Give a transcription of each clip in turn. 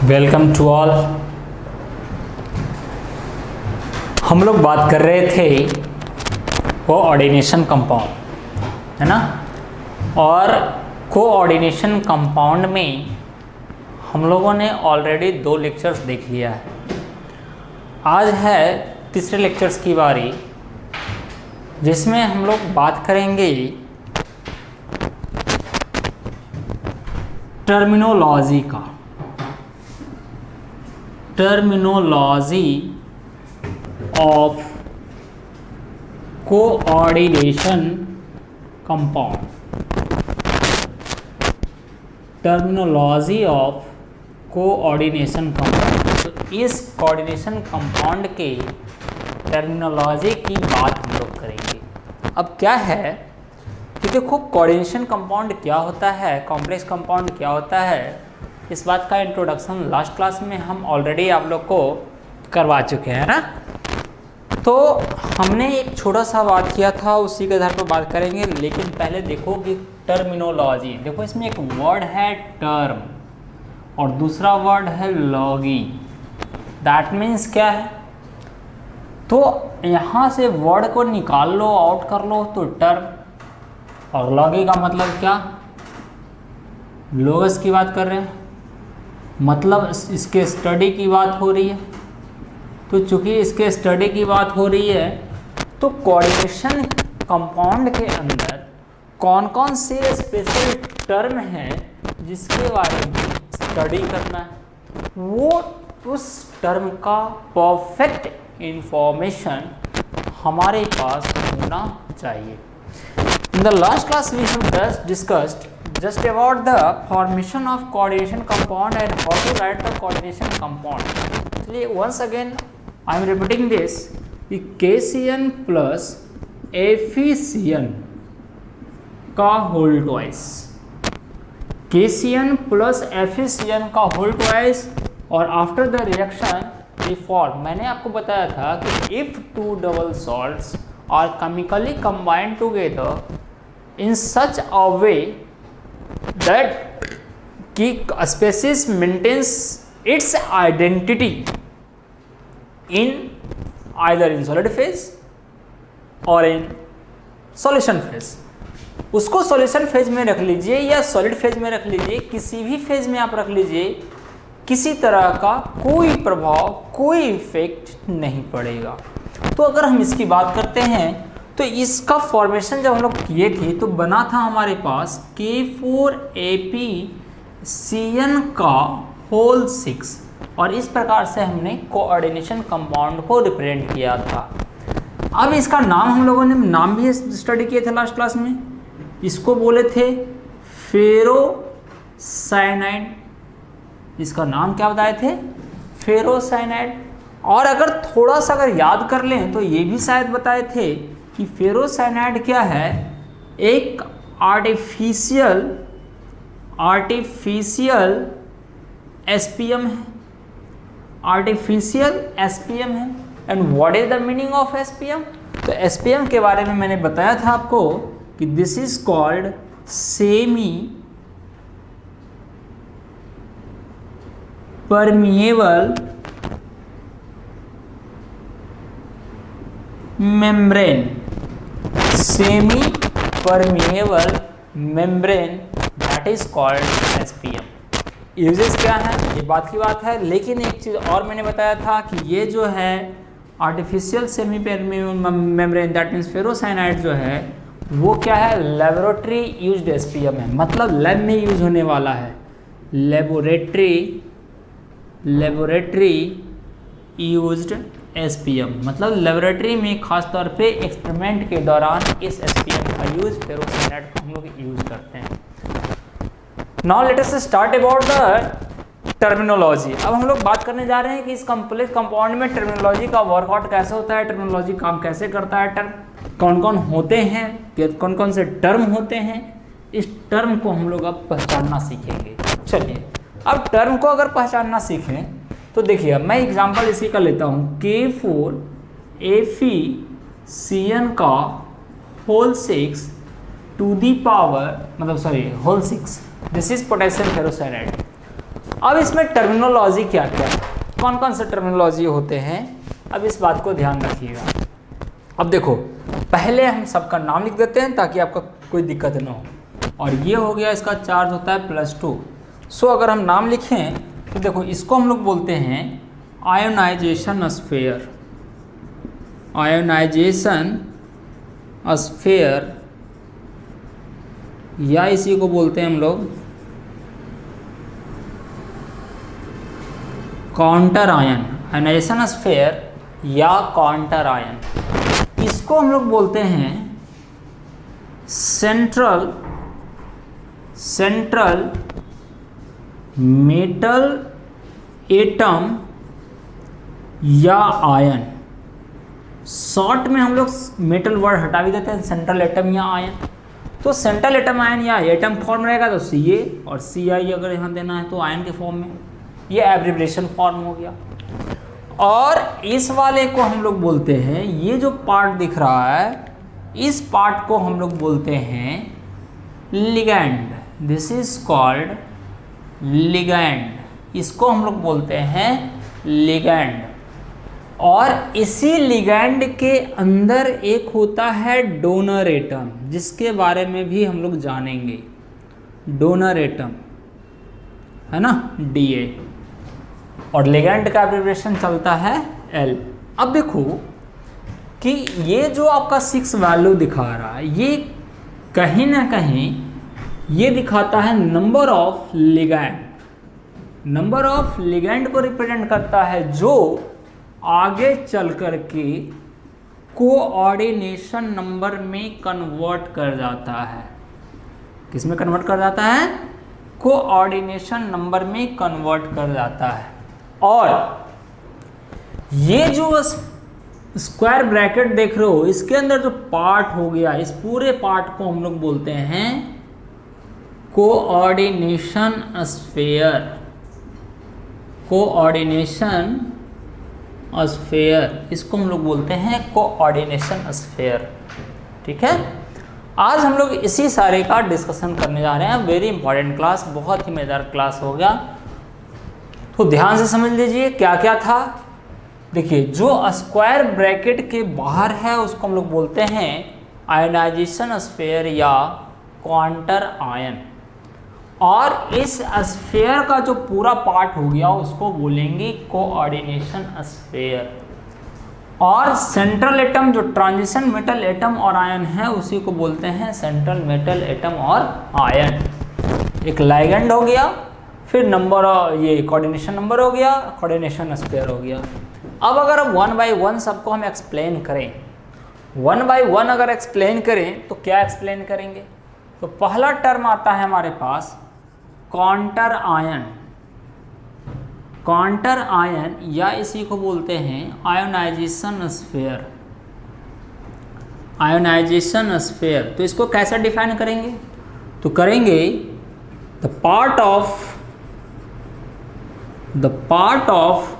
Welcome to all. हम लोग बात कर रहे थे कोऑर्डिनेशन कंपाउंड, है ना। और कोऑर्डिनेशन कंपाउंड में हम लोगों ने ऑलरेडी 2 लेक्चर्स देख लिया है। आज है तीसरे लेक्चर्स की बारी, जिसमें हम लोग बात करेंगे टर्मिनोलॉजी का। Terminology of coordination compound. Terminology of coordination compound. तो इस कोऑर्डिनेशन कंपाउंड के टर्मिनोलॉजी की बात हम लोग करेंगे। अब क्या है कि देखो, कोऑर्डिनेशन कंपाउंड क्या होता है, कॉम्प्लेक्स कंपाउंड क्या होता है, इस बात का इंट्रोडक्शन लास्ट क्लास में हम ऑलरेडी आप लोग को करवा चुके हैं ना। तो हमने एक छोटा सा बात किया था, उसी के आधार पर बात करेंगे। लेकिन पहले देखो कि टर्मिनोलॉजी, देखो इसमें एक वर्ड है टर्म और दूसरा वर्ड है लॉगी। दैट मीन्स क्या है, तो यहाँ से वर्ड को निकाल लो, आउट कर लो तो टर्म, और लॉगी का मतलब क्या, लोगस की बात कर रहे हैं, मतलब इसके स्टडी की बात हो रही है। तो चूंकि इसके स्टडी की बात हो रही है, तो कोऑर्डिनेशन कंपाउंड के अंदर कौन कौन से स्पेशल टर्म हैं जिसके बारे में स्टडी करना है, वो उस टर्म का परफेक्ट इंफॉर्मेशन हमारे पास होना चाहिए। In the last class we have discussed just about the formation of coordination compound and how to write the coordination compound. So once again I am repeating this, the KCN plus FECN का whole twice, KCN plus FECN का whole twice, और after the reaction the form. मैंने आपको बताया था कि if two double salts are chemically combined together in such a way that कि species maintains its identity in either in solid phase or in solution phase। उसको solution phase में रख लीजिए या solid phase में रख लीजिए, किसी भी phase में आप रख लीजिए, किसी तरह का कोई प्रभाव, कोई इफेक्ट नहीं पड़ेगा। तो अगर हम इसकी बात करते हैं, तो इसका फॉर्मेशन जब हम लोग किए थे तो बना था हमारे पास K4APCN का होल 6, और इस प्रकार से हमने कोऑर्डिनेशन कंपाउंड को रिप्रेजेंट किया था। अब इसका नाम हम लोगों ने नाम भी स्टडी किए थे लास्ट क्लास में। इसको बोले थे फेरोसाइनाइड। इसका नाम क्या बताए थे, फेरोसाइनाइड। और अगर थोड़ा सा अगर याद कर लें तो ये भी शायद बताए थे कि फेरोसाइनाइड क्या है, एक आर्टिफिशियल एसपीएम है, आर्टिफिशियल एसपीएम है। And what is the meaning of SPM, तो एसपीएम के बारे में मैंने बताया था आपको कि this is called semi permeable membrane, semi permeable membrane, that is called SPM. Uses क्या है, ये बात की बात है। लेकिन एक चीज़ और मैंने बताया था कि ये जो है artificial semi permeable membrane, that means ferrocyanide जो है वो क्या है, लेबोरेटरी यूज्ड एसपीएम है, मतलब लैब में यूज होने वाला है। लेबोरेटरी यूज्ड एसपीएम, मतलब लेबोरेटरी में खास तौर पे एक्सपेरिमेंट के दौरान इस एसपीएम का यूज, फेरोसाइनाइड को हम लोग यूज करते हैं। Now let us start about the terminology. अब हम लोग बात करने जा रहे हैं कि इस कॉम्प्लेक्स कंपाउंड में टर्मिनोलॉजी का वर्कआउट कैसे होता है, टर्मिनोलॉजी काम कैसे करता है, टर्म कौन कौन होते हैं, कौन कौन से टर्म होते हैं, इस टर्म को हम लोग अब पहचानना सीखेंगे। चलिए, अब टर्म को अगर पहचानना सीखें तो देखिए, मैं एग्जांपल इसी का लेता हूँ, K4APCN का होल 6 टू दी पावर, मतलब sorry whole 6, this is potassium ferrocyanide. अब इसमें टर्मिनोलॉजी क्या क्या, कौन कौन से टर्मिनोलॉजी होते हैं, अब इस बात को ध्यान रखिएगा। अब देखो, पहले हम सबका नाम लिख देते हैं ताकि आपका कोई दिक्कत ना हो। और ये हो गया, इसका चार्ज होता है +2। सो अगर हम नाम लिखें तो देखो, इसको हम लोग बोलते हैं आयोनाइजेशन स्फीयर। आयोनाइजेशन स्फीयर, या इसी को बोलते हैं हम लोग काउंटर आयन। आयोनाइजेशन स्फीयर या काउंटर आयन, इसको हम लोग बोलते हैं सेंट्रल मेटल एटम या आयन। शॉर्ट में हम लोग मेटल वर्ड हटा भी देते हैं, सेंट्रल एटम या आयन। तो सेंट्रल एटम आयन या एटम फॉर्म रहेगा तो Ca, और Ci अगर यहाँ देना है तो आयन के फॉर्म में, ये एब्रिविएशन फॉर्म हो गया। और इस वाले को हम लोग बोलते हैं, ये जो पार्ट दिख रहा है, इस पार्ट को हम लोग बोलते हैं ligand. This is called ligand, इसको हम लोग बोलते हैं लिगैंड। और इसी लिगैंड के अंदर एक होता है डोनर एटम, जिसके बारे में भी हम लोग जानेंगे। डोनर एटम है ना, Da, और लिगैंड का एब्रिविएशन चलता है L। अब देखो कि ये जो आपका 6 वैल्यू दिखा रहा है, ये कहीं ना कहीं ये दिखाता है number of ligand. Number of ligand को रिप्रेजेंट करता है, जो आगे चल कर के कोऑर्डिनेशन नंबर में कन्वर्ट कर जाता है। किस में कन्वर्ट कर जाता है? कोऑर्डिनेशन नंबर में कन्वर्ट कर जाता है। और ये जो स्क्वायर ब्रैकेट देख रहे हो, इसके अंदर जो पार्ट हो गया, इस पूरे पार्ट को हम लोग बोलते हैं कोऑर्डिनेशन स्फीयर। कोऑर्डिनेशन स्फीयर, इसको हम लोग बोलते हैं कोऑर्डिनेशन स्फीयर। ठीक है, आज हम लोग इसी सारे का डिस्कशन करने जा रहे हैं। वेरी इंपॉर्टेंट क्लास, बहुत ही मजेदार क्लास हो गया, तो ध्यान से समझ लीजिए क्या क्या था। देखिए, जो स्क्वायर ब्रैकेट के बाहर है उसको हम लोग बोलते हैं आयोनाइजेशन स्फीयर या क्वांटर आयन, और इस स्फीयर का जो पूरा पार्ट हो गया उसको बोलेंगे कोऑर्डिनेशन स्फीयर। और सेंट्रल एटम जो ट्रांजिशन मेटल एटम और आयन है उसी को बोलते हैं सेंट्रल मेटल एटम और आयन। एक लाइगेंड हो गया, फिर नंबर, ये कोऑर्डिनेशन नंबर हो गया, कोऑर्डिनेशन स्फीयर हो गया। अब अगर हम 1 by 1 सबको हम एक्सप्लेन करें, 1 by 1 अगर एक्सप्लेन करें तो क्या एक्सप्लेन करेंगे? तो पहला टर्म आता है हमारे पास काउंटर आयन। काउंटर आयन या इसी को बोलते हैं आयोनाइजेशन स्फीयर। आयोनाइजेशन स्फीयर, तो इसको कैसे डिफाइन करेंगे? तो करेंगे the part of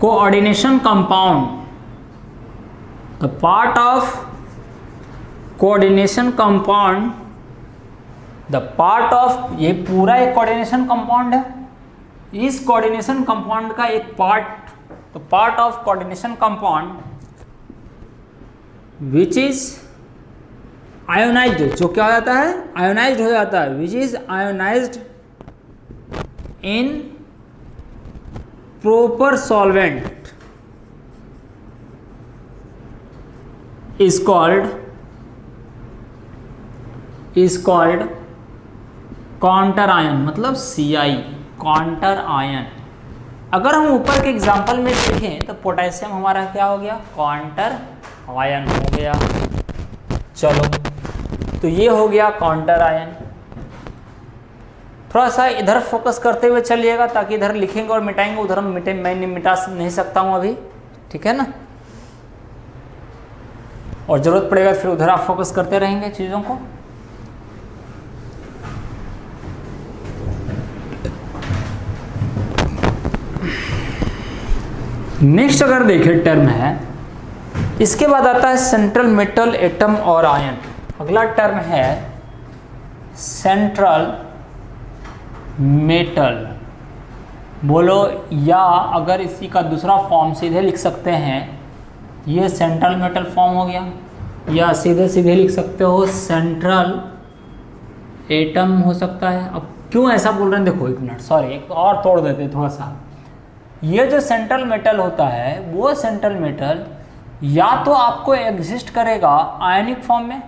coordination compound, the part of coordination compound, the part of, ये पूरा एक कोऑर्डिनेशन कंपाउंड है, इस कोऑर्डिनेशन कंपाउंड का एक पार्ट, तो part of coordination compound which is ionised, जो क्या हो जाता है? आयोनाइज्ड हो जाता है, which is ionised in proper solvent is called counter ion, मतलब Ci, काउंटर आयन। अगर हम ऊपर के एग्जांपल में देखें तो पोटेशियम हमारा क्या हो गया? काउंटर आयन हो गया। चलो, तो ये हो गया काउंटर आयन। थोड़ा सा इधर फोकस करते हुए चलिएगा, ताकि इधर लिखेंगे और मिटाएंगे, उधर हम मैं मिटा नहीं सकता हूँ अभी, ठीक है ना। और ज़रूरत पड़ेगा फिर उधर आप फोकस करते रहेंगे चीज़ों को। नेक्स्ट अगर देखें टर्म है, इसके बाद आता है सेंट्रल मेटल एटम और आयन। अगला टर्म है सेंट्रल मेटल बोलो, या अगर इसी का दूसरा फॉर्म सीधे लिख सकते हैं, ये सेंट्रल मेटल फॉर्म हो गया, या सीधे सीधे लिख सकते हो सेंट्रल एटम हो सकता है। अब क्यों ऐसा बोल रहे हैं, देखो एक मिनट, सॉरी एक और तोड़ देते थोड़ा सा। ये जो सेंट्रल मेटल होता है वो सेंट्रल मेटल या तो आपको एग्जिस्ट करेगा आयनिक फॉर्म में,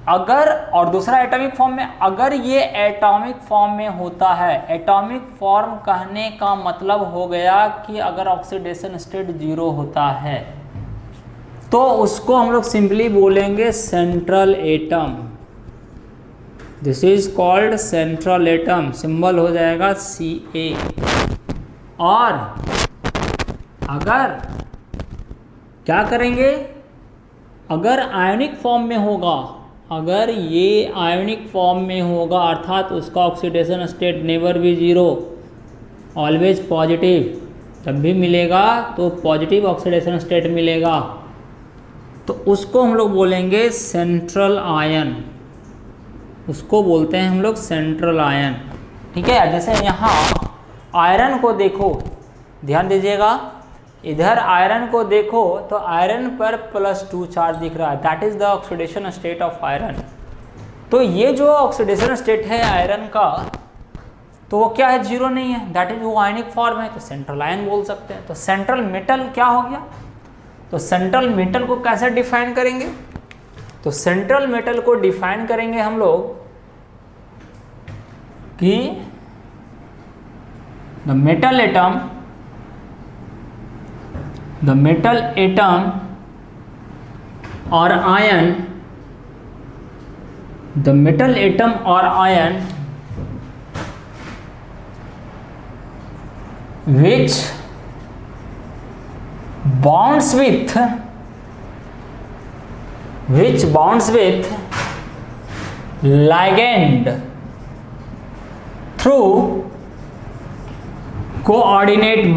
अगर, और दूसरा एटॉमिक फॉर्म में। अगर ये एटॉमिक फॉर्म में होता है, एटॉमिक फॉर्म कहने का मतलब हो गया कि अगर ऑक्सीडेशन स्टेट 0 होता है तो उसको हम लोग सिंपली बोलेंगे central atom. This is called central atom, symbol हो जाएगा Ca। और अगर क्या करेंगे, अगर आयनिक फॉर्म में होगा, अगर ये आयनिक फॉर्म में होगा अर्थात उसका oxidation state never be 0, always positive, जब भी मिलेगा तो पॉजिटिव ऑक्सीडेशन स्टेट मिलेगा, तो उसको हम लोग बोलेंगे सेंट्रल आयन, उसको बोलते हैं हम लोग सेंट्रल आयन। ठीक है, जैसे यहाँ आयरन को देखो, ध्यान दीजिएगा, इधर आयरन को देखो तो आयरन पर +2 चार्ज दिख रहा है, that is the oxidation state of iron. तो ये जो ऑक्सीडेशन स्टेट है आयरन का, तो वो क्या है, 0 नहीं है, दैट इज वो आयनिक फॉर्म है, तो सेंट्रल आयन बोल सकते हैं। तो सेंट्रल मेटल क्या हो गया, तो सेंट्रल मेटल को कैसे डिफाइन करेंगे, तो सेंट्रल मेटल को डिफाइन करेंगे हम लोग कि द मेटल एटम और आयन, द मेटल एटम और ion which bonds with ligand through coordinate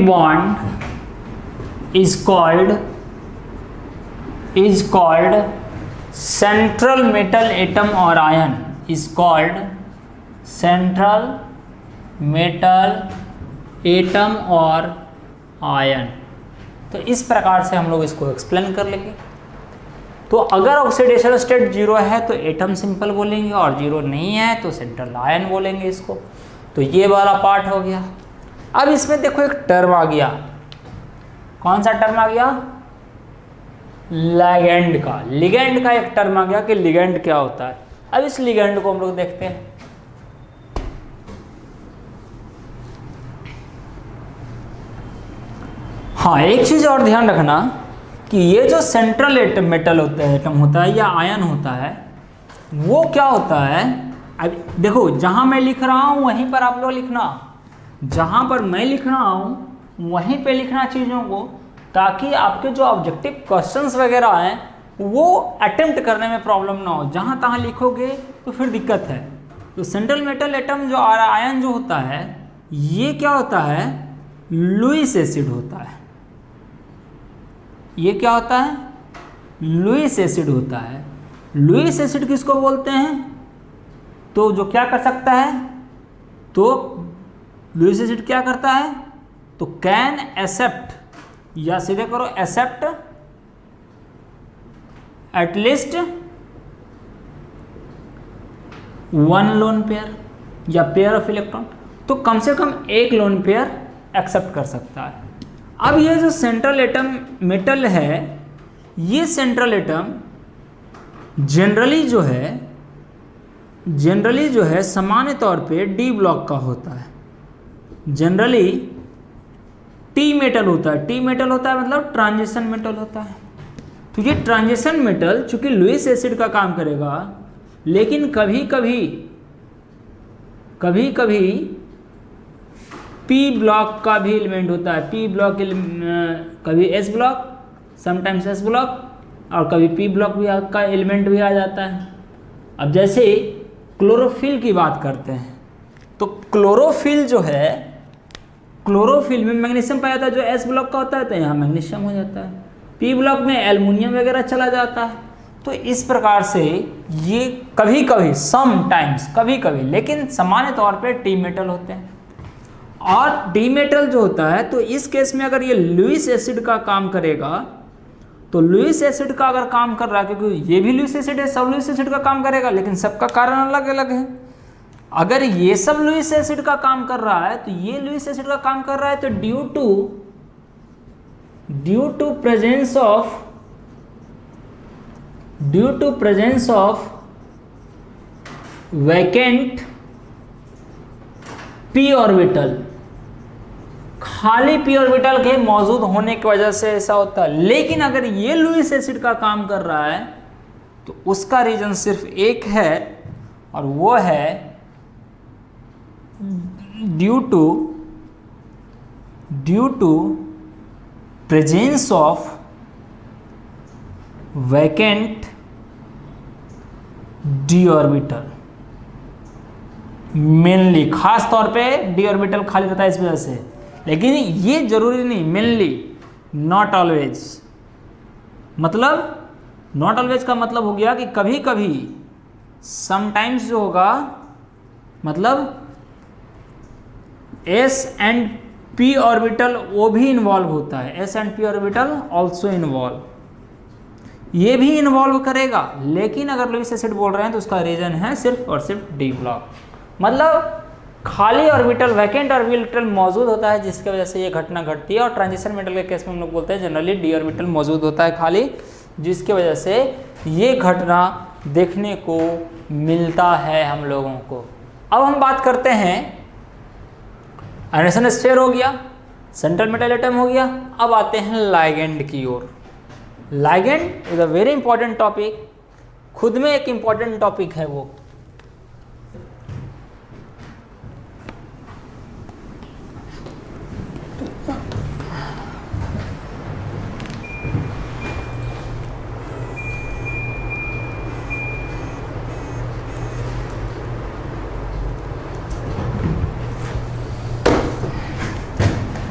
bond, is called central metal atom or ion, is called central metal atom और आयन। तो इस प्रकार से हम लोग इसको एक्सप्लेन कर लेंगे। तो अगर ऑक्सीडेशन स्टेट 0 है तो एटम सिंपल बोलेंगे, और 0 नहीं है तो सेंट्रल आयन बोलेंगे इसको। तो ये वाला पार्ट हो गया। अब इसमें देखो एक टर्म आ गया, कौन सा टर्म आ गया, लिगेंड का एक टर्म आ गया कि लिगेंड क्या होता है। अब इस लिगेंड को हम लोग देखते हैं। हाँ, एक चीज और ध्यान रखना कि ये जो सेंट्रल एटम होता है या आयन होता है, वो क्या होता है, अब देखो जहां मैं लिख रहा हूं वहीं पर आप लोग लिखना, जहां पर मैं लिख रहा हूं वहीं पे लिखना चीजों को, ताकि आपके जो ऑब्जेक्टिव क्वेश्चंस वगैरह हैं वो अटेम्प्ट करने में प्रॉब्लम ना हो। जहाँ तहाँ लिखोगे तो फिर दिक्कत है। तो सेंट्रल मेटल एटम जो आयन जो होता है, ये क्या होता है, लुईस एसिड होता है। ये क्या होता है, लुईस एसिड होता है। लुईस एसिड किसको बोलते हैं, तो जो क्या कर सकता है, तो लुईस एसिड क्या करता है, तो कैन एक्सेप्ट, या सीधे करो एक्सेप्ट एटलीस्ट 1 लोन पेयर या पेयर ऑफ इलेक्ट्रॉन, तो कम से कम 1 लोन पेयर एक्सेप्ट कर सकता है। अब ये जो सेंट्रल एटम मेटल है, ये सेंट्रल एटम जनरली जो है सामान्य तौर पे डी ब्लॉक का होता है। जनरली टी मेटल होता है मतलब ट्रांजिशन मेटल होता है। तो ये ट्रांजिशन मेटल चूंकि लुईस एसिड का काम करेगा, लेकिन कभी कभी पी ब्लॉक का भी एलिमेंट होता है। पी ब्लॉक कभी S block, sometimes S block, और कभी पी ब्लॉक भी का एलिमेंट भी आ जाता है। अब जैसे क्लोरोफिल की बात करते हैं, तो क्लोरोफिल जो है, क्लोरोफिल में मैग्नीशियम पाया जाता है, जो एस ब्लॉक का होता है, तो यहाँ मैग्नीशियम हो जाता है। पी ब्लॉक में एल्युमिनियम वगैरह चला जाता है। तो इस प्रकार से ये कभी कभी समटाइम्स कभी कभी, लेकिन सामान्य तौर पे टी मेटल होते हैं। और डी मेटल जो होता है, तो इस केस में अगर ये लुईस एसिड का काम करेगा, तो लुईस एसिड का अगर काम कर रहा है, क्योंकि ये भी लुईस एसिड है, सब लुईस एसिड का काम करेगा, लेकिन सबका कारण अलग अलग है। अगर ये सब लुईस एसिड का काम कर रहा है, तो ये लुईस एसिड का काम कर रहा है, तो due to presence of vacant p orbital, खाली पी ऑर्बिटल के मौजूद होने की वजह से ऐसा होता है। लेकिन अगर ये लुईस एसिड का काम कर रहा है, तो उसका रीजन सिर्फ एक है, और वो है due to presence of vacant d orbital. Mainly खास तौर पे डी ऑर्बिटल खाली रहता है इस वजह से, लेकिन ये जरूरी नहीं, मेनली नॉट ऑलवेज। मतलब नॉट ऑलवेज का मतलब हो गया कि कभी कभी, समटाइम्स जो होगा, मतलब एस एंड पी ऑर्बिटल वो भी इन्वॉल्व होता है, S and P orbital also involve, ये भी इन्वॉल्व करेगा। लेकिन अगर लुईस एसिड बोल रहे हैं तो उसका रीजन है सिर्फ और सिर्फ डी ब्लॉक। मतलब खाली ऑर्बिटल, वैकेंट ऑर्बिटल मौजूद होता है, जिसकी वजह से ये घटना घटती है। और ट्रांजिशन मेटल के केस में हम लोग बोलते हैं जनरली डी ऑर्बिटल मौजूद होता है खाली, जिसकी वजह से ये घटना देखने को मिलता है हम लोगों को। अब हम बात करते हैं, आयनेशन स्फीयर हो गया, सेंट्रल मेटल एटम हो गया, अब आते हैं लाइगेंड की ओर। Ligand is a very important topic, खुद में एक इंपॉर्टेंट टॉपिक है वो।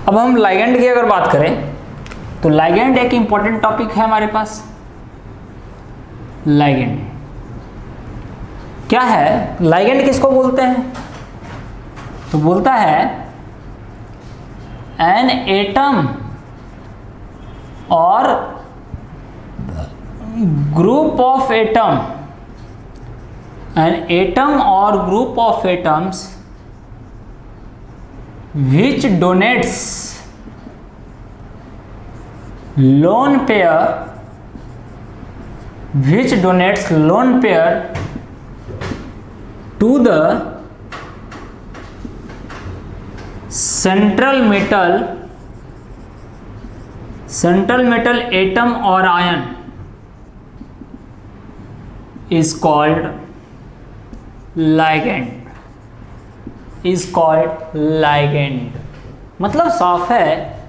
अब हम लाइगेंड की अगर बात करें, तो लाइगेंड एक इंपॉर्टेंट टॉपिक है हमारे पास। लाइगेंड क्या है? लाइगेंड किसको बोलते हैं? तो बोलता है एन एटम और group of atom, an atom और group of atoms which donates lone pair to the central metal atom or ion is called ligand, is called ligand। मतलब साफ है,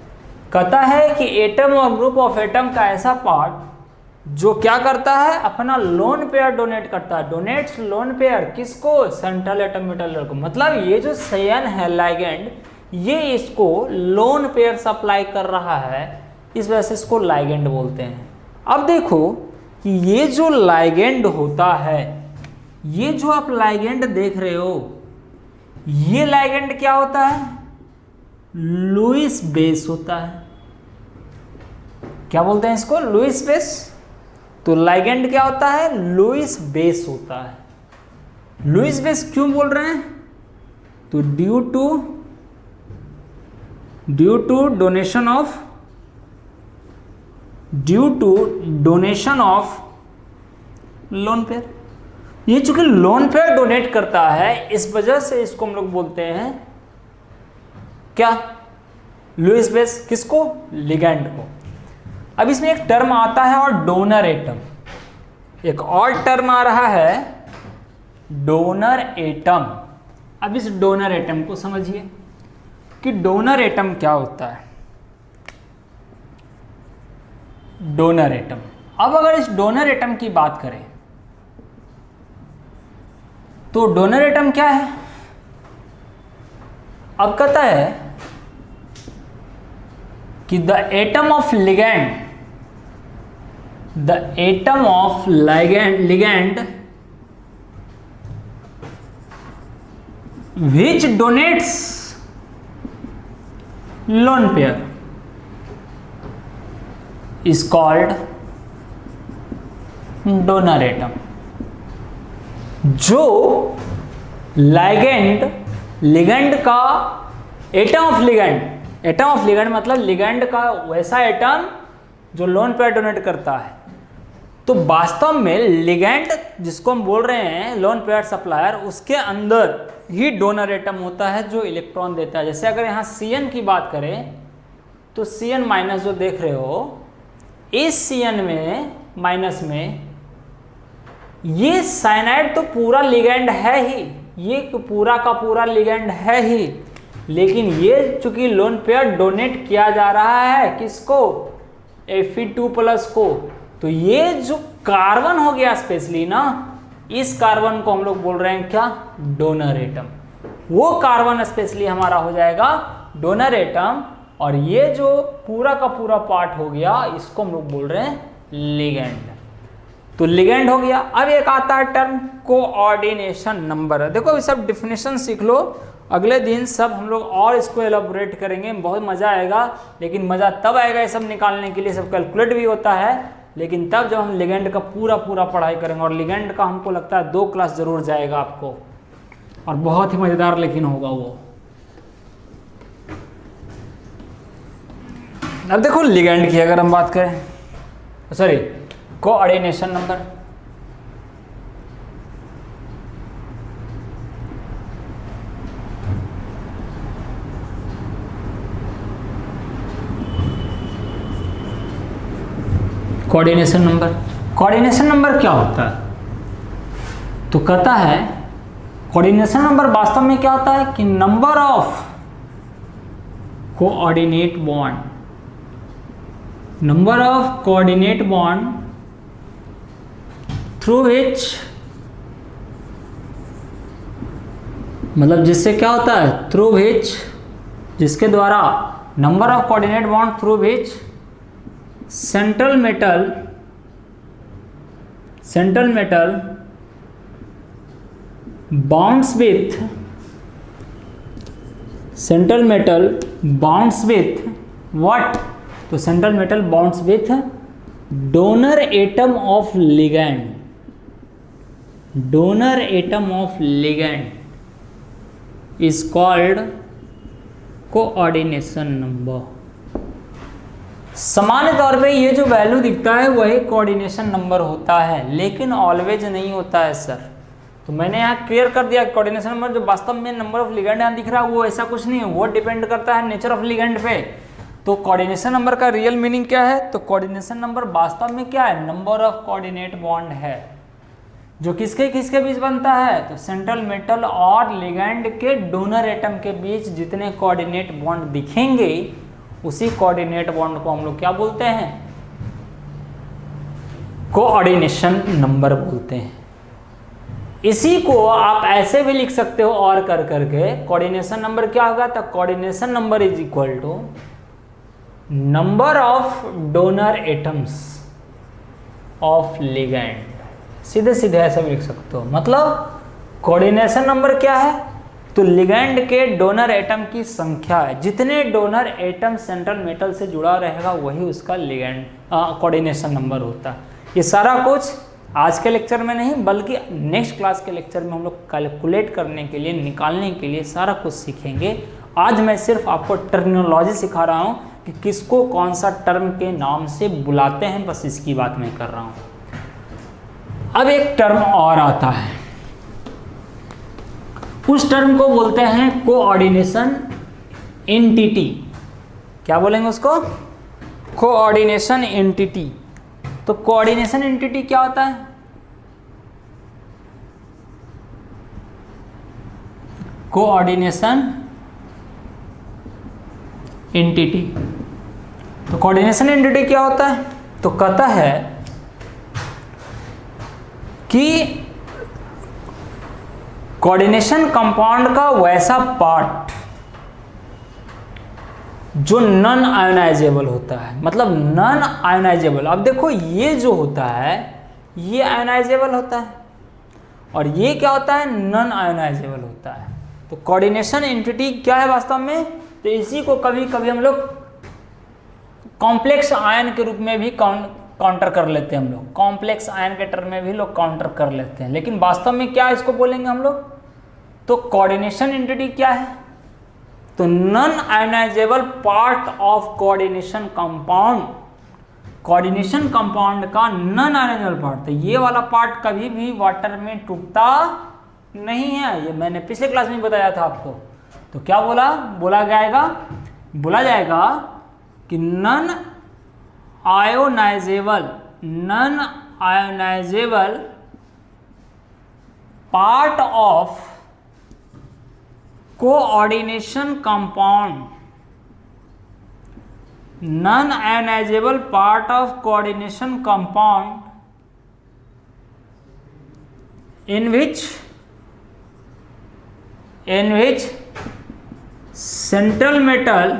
कहता है कि एटम और ग्रुप ऑफ एटम का ऐसा पार्ट जो क्या करता है, अपना लोन पेयर डोनेट करता है। डोनेट्स लोन पेयर किसको? सेंट्रल एटम मेटल को। मतलब ये जो संयन है लाइगेंड, ये इसको लोन पेयर सप्लाई कर रहा है, इस वजह से इसको लाइगेंड बोलते हैं। अब देखो कि ये जो लाइगेंड होता है, ये जो आप लाइगेंड देख रहे हो, ये लाइगेंड क्या होता है? लुईस बेस होता है। क्या बोलते हैं इसको? Lewis base. तो लाइगेंड क्या होता है? लुईस बेस होता है। लुईस बेस क्यों बोल रहे हैं? तो due to donation of lone pair. ये चूंकि लोन पेयर डोनेट करता है, इस वजह से इसको हम लोग बोलते हैं क्या? Lewis base. किसको? लिगैंड को। अब इसमें एक टर्म आता है और डोनर एटम, एक और टर्म आ रहा है डोनर एटम। अब इस डोनर एटम को समझिए कि डोनर एटम क्या होता है। डोनर एटम, अब अगर इस डोनर एटम की बात करें, तो डोनर एटम क्या है? अब कहता है कि the atom of ligand the atom of ligand which donates lone pair is called donor atom. जो लिगेंड का एटम ऑफ लिगेंड मतलब लिगेंड का वैसा एटम जो लोन पेयर डोनेट करता है। तो वास्तव में लिगेंड जिसको हम बोल रहे हैं लोन पेयर सप्लायर, उसके अंदर ही डोनर एटम होता है जो इलेक्ट्रॉन देता है। जैसे अगर यहाँ Cn की बात करें तो Cn माइनस जो देख रहे हो, इस Cn में माइनस में ये साइनाइड तो पूरा लिगेंड है ही, ये पूरा का पूरा लिगेंड है ही, लेकिन ये चूंकि लोन पेयर डोनेट किया जा रहा है किसको, Fe2+ को, तो ये जो कार्बन हो गया स्पेशली ना, इस कार्बन को हम लोग बोल रहे हैं क्या, डोनर एटम। वो कार्बन स्पेशली हमारा हो जाएगा डोनर एटम, और ये जो पूरा का पूरा पार्ट हो गया इसको हम लोग बोल रहे हैं लिगेंड। तो लिगेंड हो गया। अब एक आता है टर्म कोऑर्डिनेशन नंबर। देखो अभी सब डिफिनेशन सीख लो, अगले दिन सब हम लोग और इसको एलाबोरेट करेंगे, बहुत मजा आएगा। लेकिन मजा तब आएगा ये सब निकालने के लिए, सब कैलकुलेट भी होता है, लेकिन तब जब हम लिगेंड का पूरा पढ़ाई करेंगे। और लिगेंड का हमको लगता है 2 क्लास जरूर जाएगा आपको, और बहुत ही मजेदार लेकिन होगा वो। अब देखो लिगेंड की अगर हम बात करें, sorry coordination number, coordination number क्या होता है, तो कहता है कोऑर्डिनेशन नंबर वास्तव में क्या होता है कि number of coordinate bond through which, मतलब जिससे क्या होता है, थ्रू विच, जिसके द्वारा number of coordinate bond through which central metal bonds with what, तो central metal bonds with donor atom of ligand is called coordination number. सामान्य तौर पे ये जो वैल्यू दिखता है वही कोऑर्डिनेशन नंबर होता है, लेकिन ऑलवेज नहीं होता है सर। तो मैंने यहाँ क्लियर कर दिया कोऑर्डिनेशन नंबर जो वास्तव में नंबर ऑफ लिगेंड यहाँ दिख रहा है वो ऐसा कुछ नहीं है, वो डिपेंड करता है नेचर ऑफ लिगेंड पे। तो कोऑर्डिनेशन नंबर का रियल मीनिंग क्या है, तो कोऑर्डिनेशन नंबर वास्तव में क्या है, नंबर ऑफ कोऑर्डिनेट बॉन्ड है जो किसके किसके बीच बनता है, तो सेंट्रल मेटल और लिगेंड के डोनर एटम के बीच जितने कोऑर्डिनेट बॉन्ड दिखेंगे उसी कोऑर्डिनेट बॉन्ड को हम लोग क्या बोलते हैं, कोऑर्डिनेशन नंबर बोलते हैं। इसी को आप ऐसे भी लिख सकते हो और कर करके, कोऑर्डिनेशन नंबर क्या होगा, तो coordination number is equal to number of donor atoms of ligand. सीधे सीधे ऐसा भी लिख सकते हो। मतलब कोऑर्डिनेशन नंबर क्या है, तो लिगेंड के डोनर एटम की संख्या है, जितने डोनर एटम सेंट्रल मेटल से जुड़ा रहेगा वही उसका लिगेंड कोऑर्डिनेशन नंबर होता है। ये सारा कुछ आज के लेक्चर में नहीं बल्कि नेक्स्ट क्लास के लेक्चर में हम लोग कैलकुलेट करने के लिए, निकालने के लिए सारा कुछ सीखेंगे। आज मैं सिर्फ आपको टर्मिनोलॉजी सिखा रहा हूँ कि किसको कौन सा टर्म के नाम से बुलाते हैं, बस इसकी बात मैं कर रहा हूँ। अब एक टर्म और आता है, उस टर्म को बोलते हैं कोऑर्डिनेशन एंटिटी। क्या बोलेंगे उसको, कोऑर्डिनेशन एंटिटी। तो कोऑर्डिनेशन एंटिटी क्या होता है, कोऑर्डिनेशन एंटिटी। तो कोऑर्डिनेशन एंटिटी क्या होता है, तो कहता है कि कोऑर्डिनेशन कंपाउंड का वैसा पार्ट जो नॉन आयोनाइजेबल होता है, मतलब नॉन आयोनाइजेबल। अब देखो ये जो होता है ये आयोनाइजेबल होता है और ये क्या होता है, नॉन आयोनाइजेबल होता है। तो कोऑर्डिनेशन एंटिटी क्या है वास्तव में, तो इसी को कभी कभी हम लोग कॉम्प्लेक्स आयन के रूप में भी काउंटर कर लेते हैं हम लोग, कॉम्प्लेक्स आयन के टर्म में भी लोग काउंटर कर लेते हैं, लेकिन वास्तव में क्या इसको बोलेंगे हम लोग, तो कोऑर्डिनेशन एंटिटी क्या है, तो non ionisable part of coordination compound, coordination compound का नॉन आयोनाइजेबल पार्ट। तो ये वाला पार्ट कभी भी वाटर में टूटता नहीं है, ये मैंने पिछले क्लास में बताया था आपको। तो क्या बोला जाएगा कि non ionisable part of coordination compound, non ionisable part of coordination compound in which central metal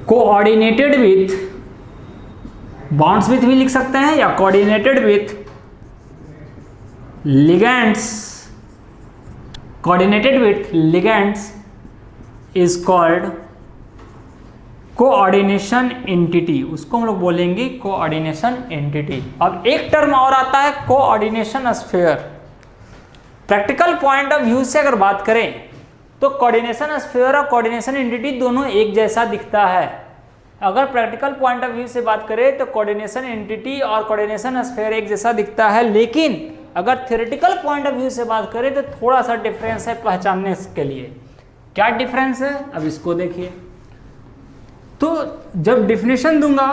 coordinated with bonds with भी लिख सकते हैं या coordinated with ligands is called coordination entity, उसको हम लोग बोलेंगे कोऑर्डिनेशन एंटिटी। अब एक टर्म और आता है coordination sphere. Practical point of view से अगर बात करें तो कोऑर्डिनेशन स्फीयर और कोऑर्डिनेशन एंटिटी दोनों एक जैसा दिखता है। अगर प्रैक्टिकल पॉइंट ऑफ व्यू से बात करें तो कोऑर्डिनेशन एंटिटी और कोऑर्डिनेशन स्फीयर एक जैसा दिखता है, लेकिन अगर थ्योरेटिकल पॉइंट ऑफ व्यू से बात करें तो थोड़ा सा डिफरेंस है पहचानने के लिए। क्या डिफरेंस है, अब इसको देखिए। तो जब डिफिनेशन दूंगा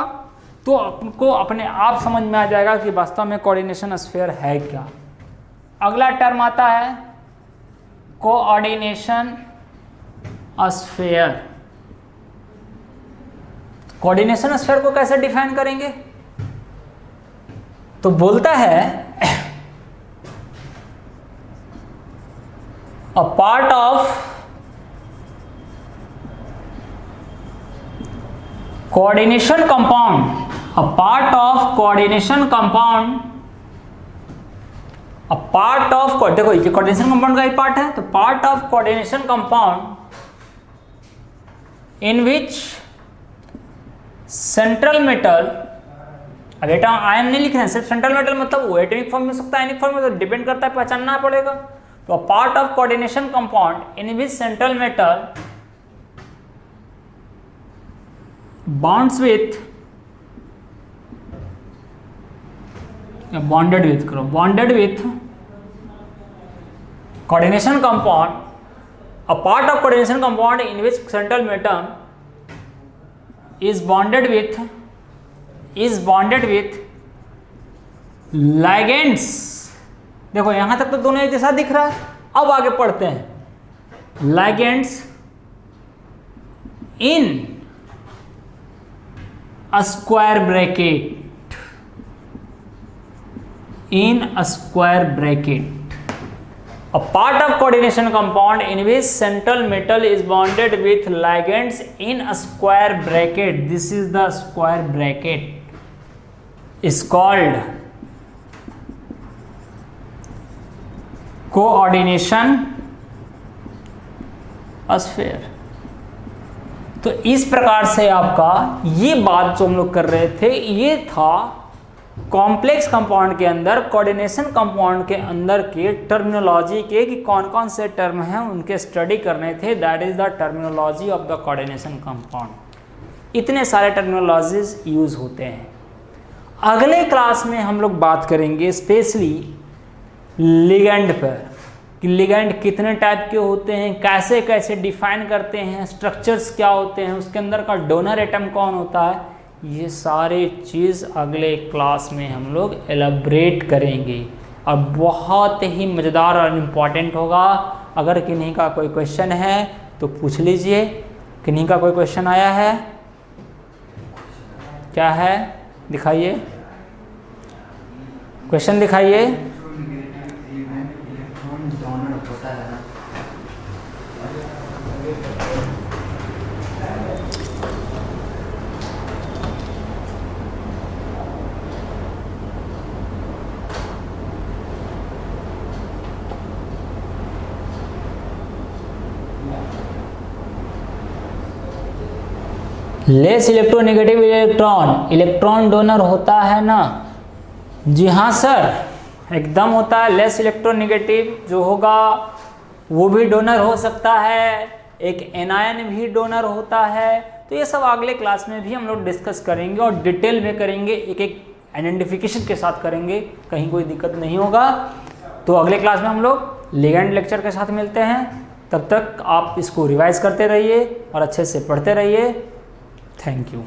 तो आपको अपने आप समझ में आ जाएगा कि वास्तव में कोऑर्डिनेशन स्फीयर है क्या। अगला टर्म आता है कोऑर्डिनेशन स्फीयर। कोऑर्डिनेशन स्फीयर को कैसे डिफाइन करेंगे, तो बोलता है a part of coordination compound, a part of coordination compound, a part of, देखो ये coordination compound का ही पार्ट है, तो part of coordination compound in which central metal, अब एटम आयन नहीं लिख रहे हैं, सिर्फ सेंट्रल मेटल, मतलब वो एटॉमिक फॉर्म में हो सकता है, एनिक फॉर्म में, तो डिपेंड करता है, पहचानना पड़ेगा। तो part of coordination compound in which central metal bonds with या bonded with करो, bonded with coordination compound, a part of coordination compound in which central metal is bonded with ligands। देखो यहां तक तो दोनों एक जैसा दिख रहा है। अब आगे पढ़ते हैं, ligands in a square bracket, a part of coordination compound in which central metal is bonded with ligands in a square bracket, this is the square bracket, is called coordination sphere। तो इस प्रकार से आपका ये बात जो हम लोग कर रहे थे, ये था कॉम्प्लेक्स कंपाउंड के अंदर, कोऑर्डिनेशन कंपाउंड के अंदर के टर्मिनोलॉजी के कि कौन कौन से टर्म हैं उनके स्टडी करने थे। That is the terminology of the coordination compound. इतने सारे टर्मिनोलॉजीज यूज होते हैं। अगले क्लास में हम लोग बात करेंगे स्पेशली लिगेंड पर, कि लिगेंड कितने टाइप के होते हैं, कैसे कैसे डिफाइन करते हैं, स्ट्रक्चर्स क्या होते हैं, उसके अंदर का डोनर एटम कौन होता है, ये सारे चीज़ अगले क्लास में हम लोग एलैबोरेट करेंगे और बहुत ही मज़ेदार और इम्पॉर्टेंट होगा। अगर किन्हीं का कोई क्वेश्चन है तो पूछ लीजिए। किन्हीं का कोई क्वेश्चन आया है, क्या है, दिखाइए, क्वेश्चन दिखाइए। लेस इलेक्ट्रोनेगेटिव इलेक्ट्रॉन डोनर होता है ना? जी हाँ सर, एकदम होता है। लेस इलेक्ट्रोनेगेटिव जो होगा वो भी डोनर हो सकता है, एक एनायन भी डोनर होता है। तो ये सब अगले क्लास में भी हम लोग डिस्कस करेंगे और डिटेल में करेंगे, एक एक आइडेंटिफिकेशन के साथ करेंगे, कहीं कोई दिक्कत नहीं होगा। तो अगले क्लास में हम लोग लिगेंड लेक्चर के साथ मिलते हैं। तब तक आप इसको रिवाइज करते रहिए और अच्छे से पढ़ते रहिए। Thank you.